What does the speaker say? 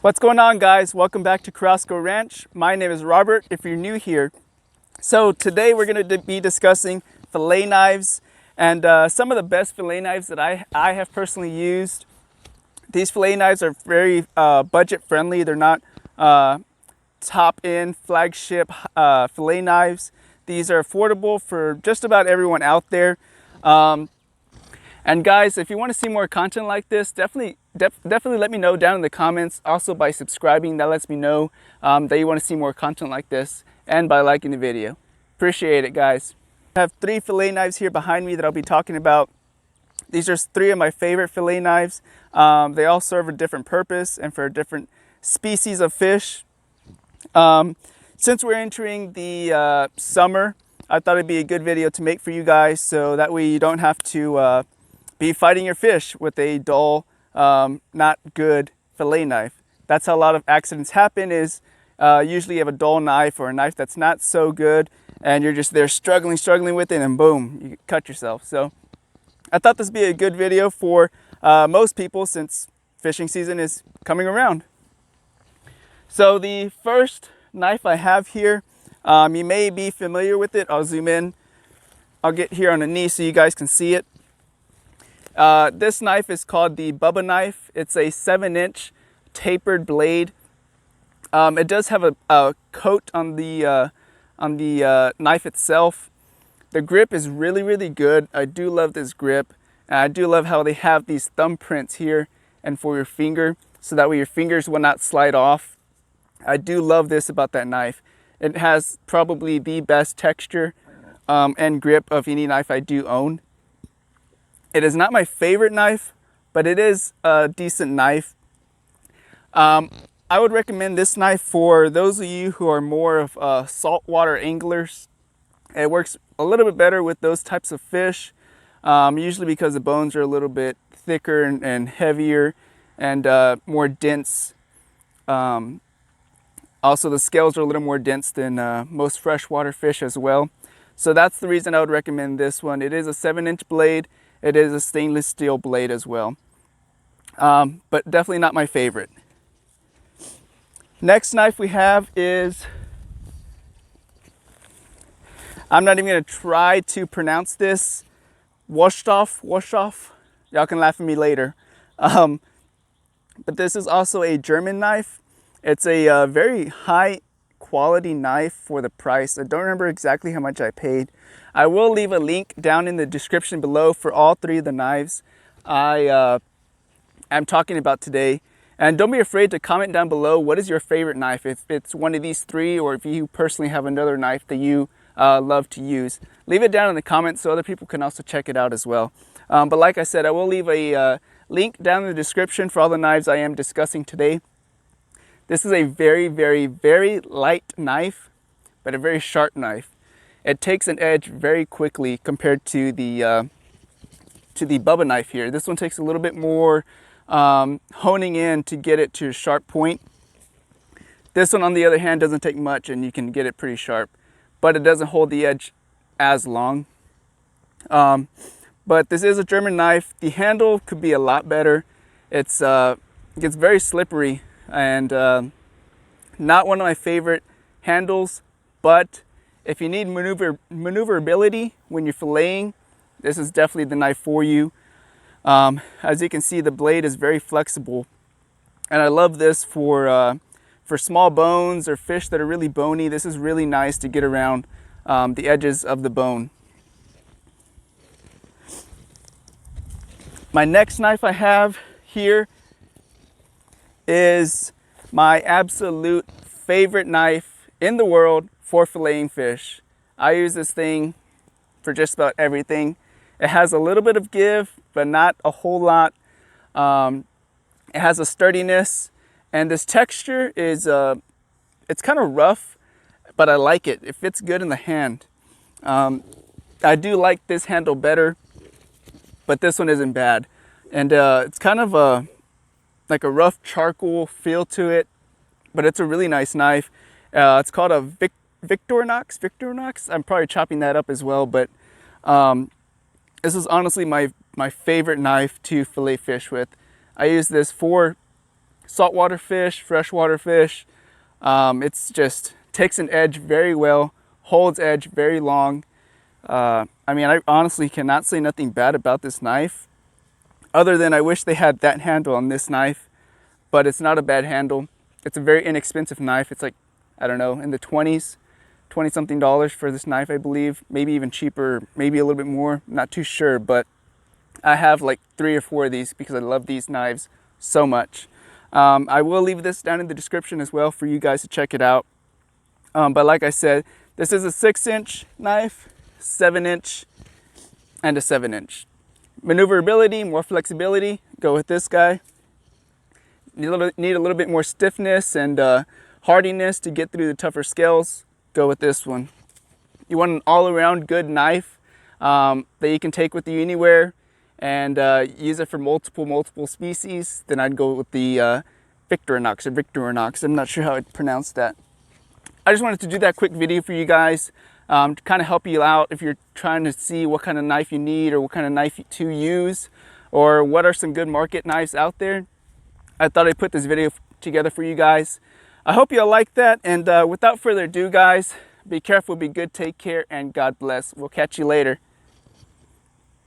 What's going on, guys? Welcome back to Carrasco Ranch. My name is Robert if you're new here. So today we're going to be discussing fillet knives and some of the best fillet knives that I have personally used. These fillet knives are very budget friendly. They're not top-end flagship fillet knives. These are affordable for just about everyone out there. And guys, if you want to see more content like this, definitely let me know down in the comments. Also by subscribing, that lets me know that you want to see more content like this, and by liking the video. Appreciate it, guys. I have 3 fillet knives here behind me that I'll be talking about. These are 3 of my favorite fillet knives. They all serve a different purpose and for different species of fish. Since we're entering the summer, I thought it'd be a good video to make for you guys, so that way you don't have to be fighting your fish with a dull, not good fillet knife. That's how a lot of accidents happen, is usually you have a dull knife or a knife that's not so good and you're just there struggling with it, and boom, you cut yourself. So I thought this would be a good video for most people since fishing season is coming around. So the first knife I have here, you may be familiar with it. I'll zoom in. I'll get here on the knee so you guys can see it. This knife is called the Bubba knife. It's a 7-inch tapered blade. It does have a coat on the knife itself. The grip is really good. I do love this grip. And I do love how they have these thumbprints here and for your finger, so that way your fingers will not slide off. I do love this about that knife. It has probably the best texture and grip of any knife I do own. It is not my favorite knife, but it is a decent knife. I would recommend this knife for those of you who are more of saltwater anglers. It works a little bit better with those types of fish, usually because the bones are a little bit thicker and heavier and more dense. Also, the scales are a little more dense than most freshwater fish as well. So that's the reason I would recommend this one. It is a 7-inch blade. It is a stainless steel blade as well, but definitely not my favorite. Next knife we have is, I'm not even going to try to pronounce this, wusthof. Y'all can laugh at me later. But this is also a German knife. It's a very high quality knife for the price. I don't remember exactly how much I paid. I will leave a link down in the description below for all 3 of the knives I am talking about today. And don't be afraid to comment down below what is your favorite knife, if it's one of these 3 or if you personally have another knife that you love to use. Leave it down in the comments so other people can also check it out as well. But like I said, I will leave a link down in the description for all the knives I am discussing today. This is a very light knife, but a very sharp knife. It takes an edge very quickly compared to the Bubba knife here. This one takes a little bit more honing in to get it to a sharp point. This one, on the other hand, doesn't take much and you can get it pretty sharp, but it doesn't hold the edge as long. But this is a German knife. The handle could be a lot better. It gets very slippery and not one of my favorite handles, but if you need maneuverability when you're filleting, this is definitely the knife for you. As you can see, the blade is very flexible, and I love this for small bones or fish that are really bony. This is really nice to get around the edges of the bone. My next knife I have here is my absolute favorite knife in the world for filleting fish. I use this thing for just about everything. It has a little bit of give, but not a whole lot. It has a sturdiness, and this texture is it's kind of rough, but I like it. It fits good in the hand. I do like this handle better, but this one isn't bad. And it's kind of like a rough charcoal feel to it, but it's a really nice knife. It's called a Victorinox. I'm probably chopping that up as well, but this is honestly my favorite knife to fillet fish with. I use this for saltwater fish, freshwater fish. It's just takes an edge very well, holds edge very long. I mean, I honestly cannot say nothing bad about this knife, other than I wish they had that handle on this knife, but it's not a bad handle. It's a very inexpensive knife. It's like, I don't know, in the 20s, 20 something dollars for this knife, I believe. Maybe even cheaper, maybe a little bit more, not too sure, but I have like 3 or 4 of these because I love these knives so much. I will leave this down in the description as well for you guys to check it out. But like I said, this is a 6-inch knife, 7-inch, and a 7-inch. Maneuverability, more flexibility, go with this guy. Need a little bit more stiffness and hardiness to get through the tougher scales, go with this one. You want an all-around good knife that you can take with you anywhere and use it for multiple species, then I'd go with the Victorinox or Victorinox. I'm not sure how I'd pronounce that. I just wanted to do that quick video for you guys to kind of help you out if you're trying to see what kind of knife you need or what kind of knife to use or what are some good market knives out there. I thought I'd put this video together for you guys. I hope you all like that, and without further ado guys, be careful, be good, take care, and God bless. We'll catch you later.